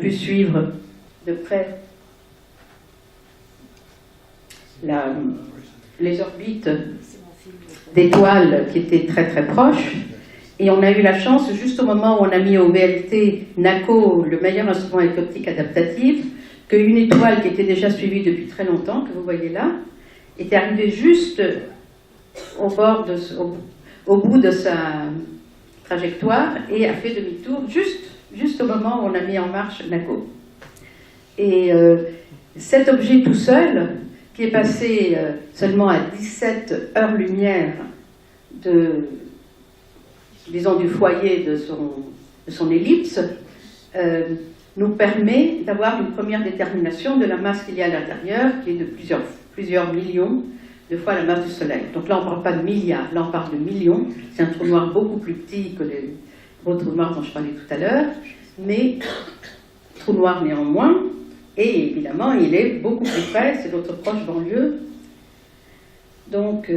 pu suivre de près les orbites d'étoiles qui étaient très très proches, et on a eu la chance, juste au moment où on a mis au VLT NACO, le meilleur instrument avec optique adaptative, qu'une étoile qui était déjà suivie depuis très longtemps, que vous voyez là, était arrivée juste au bout de sa trajectoire et a fait demi-tour juste au moment où on a mis en marche NACO. Et cet objet tout seul, qui est passé seulement à 17 heures-lumière disons, du foyer de son ellipse, nous permet d'avoir une première détermination de la masse qu'il y a à l'intérieur, qui est de plusieurs millions de fois la masse du Soleil. Donc là, on ne parle pas de milliards, là, on parle de millions. C'est un trou noir beaucoup plus petit que les gros trous noirs dont je parlais tout à l'heure, mais trou noir néanmoins, et évidemment, il est beaucoup plus près, c'est notre proche banlieue. Donc,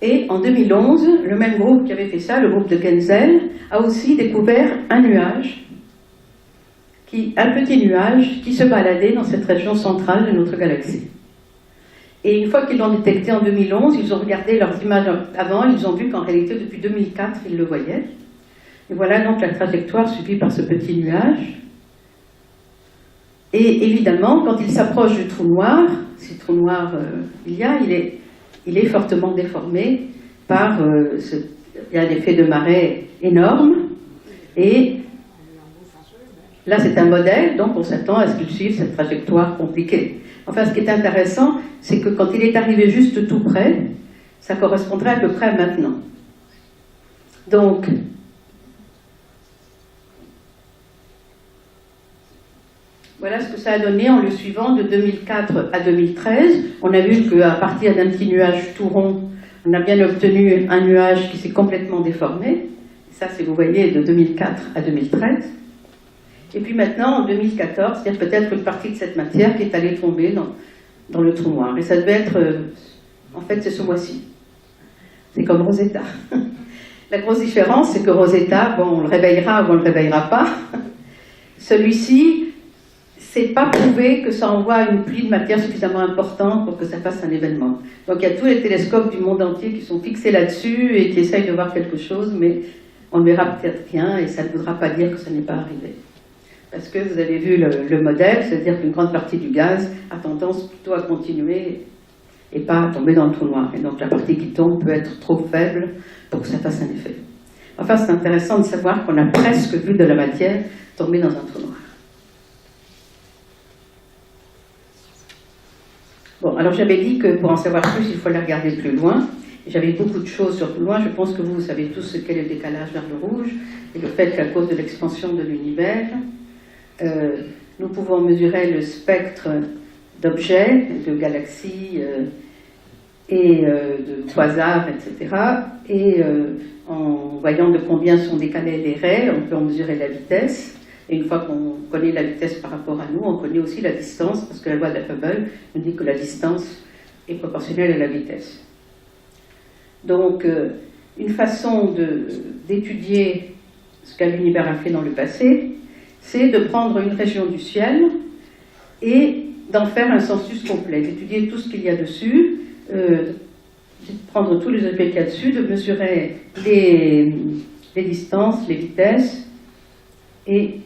et en 2011, le même groupe qui avait fait ça, le groupe de Genzel, a aussi découvert un nuage, un petit nuage qui se baladait dans cette région centrale de notre galaxie. Et une fois qu'ils l'ont détecté en 2011, ils ont regardé leurs images avant, ils ont vu qu'en réalité, depuis 2004, ils le voyaient. Et voilà donc la trajectoire suivie par ce petit nuage. Et évidemment, quand il s'approche du trou noir, si trou noir il est fortement déformé par il y a un effet de marée énorme. Et là, c'est un modèle, donc on s'attend à ce qu'il suive cette trajectoire compliquée. Enfin, ce qui est intéressant, c'est que quand il est arrivé juste tout près, ça correspondrait à peu près à maintenant. Donc, voilà ce que ça a donné en le suivant de 2004 à 2013. On a vu qu'à partir d'un petit nuage tout rond, on a bien obtenu un nuage qui s'est complètement déformé. Ça, c'est, vous voyez, de 2004 à 2013. Et puis maintenant, en 2014, il y a peut-être une partie de cette matière qui est allée tomber dans le trou noir. Et ça devait être, en fait, c'est ce mois-ci. C'est comme Rosetta. La grosse différence, c'est que Rosetta, bon, on le réveillera ou on ne le réveillera pas. Celui-ci, c'est pas prouvé que ça envoie une pluie de matière suffisamment importante pour que ça fasse un événement. Donc il y a tous les télescopes du monde entier qui sont fixés là-dessus et qui essayent de voir quelque chose, mais on ne verra peut-être rien et ça ne voudra pas dire que ça n'est pas arrivé. Parce que vous avez vu le modèle, c'est-à-dire qu'une grande partie du gaz a tendance plutôt à continuer et pas à tomber dans le trou noir. Et donc la partie qui tombe peut être trop faible pour que ça fasse un effet. Enfin, c'est intéressant de savoir qu'on a presque vu de la matière tomber dans un trou noir. Bon, alors j'avais dit que pour en savoir plus, il fallait regarder plus loin. J'avais beaucoup de choses sur plus loin. Je pense que vous savez tous ce qu'est le décalage vers le rouge et le fait qu'à cause de l'expansion de l'univers, nous pouvons mesurer le spectre d'objets, de galaxies et de quasars, etc. Et en voyant de combien sont décalés les raies, on peut en mesurer la vitesse. Et une fois qu'on connaît la vitesse par rapport à nous, on connaît aussi la distance, parce que la loi de Hubble nous dit que la distance est proportionnelle à la vitesse. Donc, une façon d'étudier ce que l'univers a fait dans le passé, c'est de prendre une région du ciel et d'en faire un census complet, d'étudier tout ce qu'il y a dessus, de prendre tous les objets qu'il y a dessus, de mesurer les distances, les vitesses, et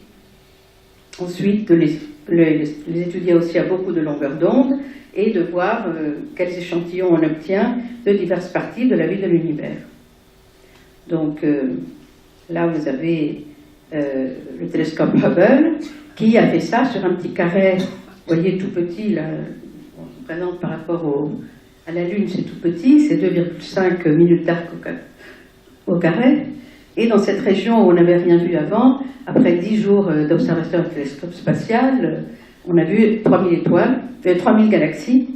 ensuite de les étudier aussi à beaucoup de longueurs d'onde et de voir quels échantillons on obtient de diverses parties de la vie de l'univers. Donc là, vous avez le télescope Hubble qui a fait ça sur un petit carré, vous voyez, tout petit, là, on se présente par rapport à la Lune, c'est tout petit, c'est 2,5 minutes d'arc au carré. Et dans cette région où on n'avait rien vu avant, après 10 jours d'observation avec le télescope spatial, on a vu 3000 étoiles, 3000 galaxies,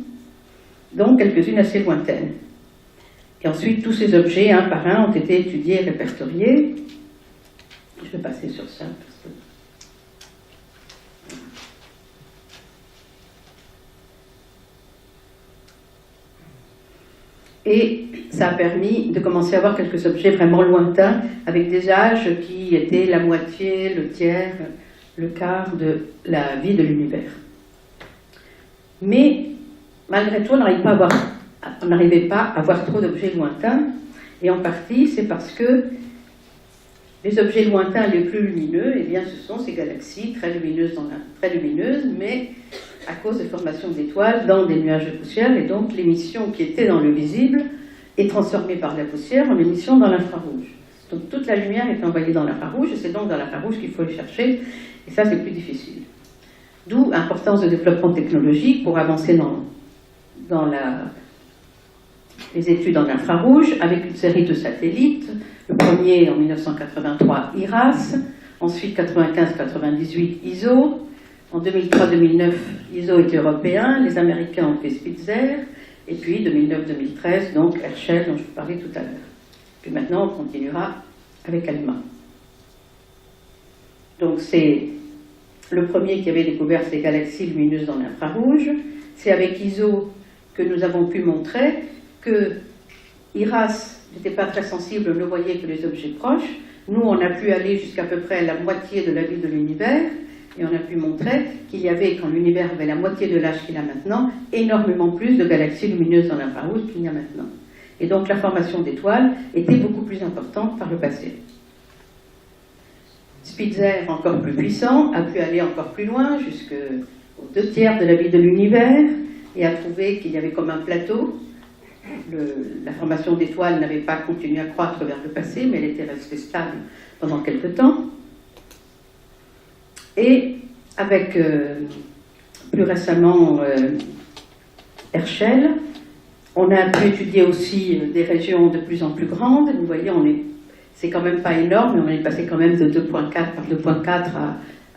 dont quelques-unes assez lointaines. Et ensuite, tous ces objets, un par un, ont été étudiés et répertoriés. Je vais passer sur ça. Parce que... Et ça a permis de commencer à voir quelques objets vraiment lointains, avec des âges qui étaient la moitié, le tiers, le quart de la vie de l'univers. Mais malgré tout, on n'arrivait pas à voir trop d'objets lointains, et en partie, c'est parce que les objets lointains les plus lumineux, eh bien, ce sont ces galaxies très lumineuses, mais à cause de formation d'étoiles dans des nuages de poussière, et donc l'émission qui était dans le visible est transformée par la poussière en émission dans l'infrarouge. Donc toute la lumière est envoyée dans l'infrarouge, et c'est donc dans l'infrarouge qu'il faut les chercher, et ça c'est plus difficile. D'où l'importance de développement technologique pour avancer dans les études en infrarouge, avec une série de satellites. Le premier en 1983, IRAS, ensuite 95-98, ISO. En 2003-2009, ISO était européen, les Américains ont fait Spitzer, et puis 2009-2013, donc Herschel, dont je vous parlais tout à l'heure. Puis maintenant, on continuera avec ALMA. Donc c'est le premier qui avait découvert ces galaxies lumineuses dans l'infrarouge. C'est avec ISO que nous avons pu montrer que IRAS n'était pas très sensible, ne voyait que les objets proches. Nous, on a pu aller jusqu'à peu près la moitié de la vie de l'univers, et on a pu montrer qu'il y avait, quand l'univers avait la moitié de l'âge qu'il a maintenant, énormément plus de galaxies lumineuses dans l'infrarouge qu'il y a maintenant. Et donc la formation d'étoiles était beaucoup plus importante par le passé. Spitzer, encore plus puissant, a pu aller encore plus loin, jusqu'aux 2/3 de la vie de l'univers, et a trouvé qu'il y avait comme un plateau. La formation d'étoiles n'avait pas continué à croître vers le passé, mais elle était restée stable pendant quelque temps. Et avec, plus récemment, Herschel, on a pu étudier aussi des régions de plus en plus grandes. Vous voyez, c'est quand même pas énorme, mais on est passé quand même de 2,4 par 2,4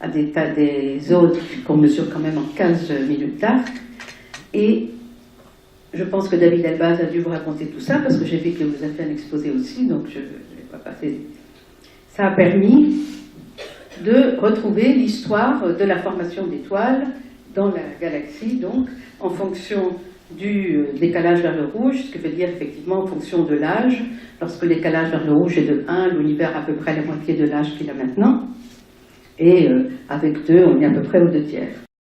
à des tas des autres qu'on mesure quand même en 15 minutes d'arc. Et je pense que David Elbaz a dû vous raconter tout ça, parce que j'ai vu que vous avez fait un exposé aussi, donc je ne vais pas passer. Ça a permis de retrouver l'histoire de la formation d'étoiles dans la galaxie, donc en fonction du décalage vers le rouge, ce qui veut dire effectivement en fonction de l'âge. Lorsque le décalage vers le rouge est de 1, l'univers a à peu près la moitié de l'âge qu'il a maintenant, et avec 2, on est à peu près aux 2/3.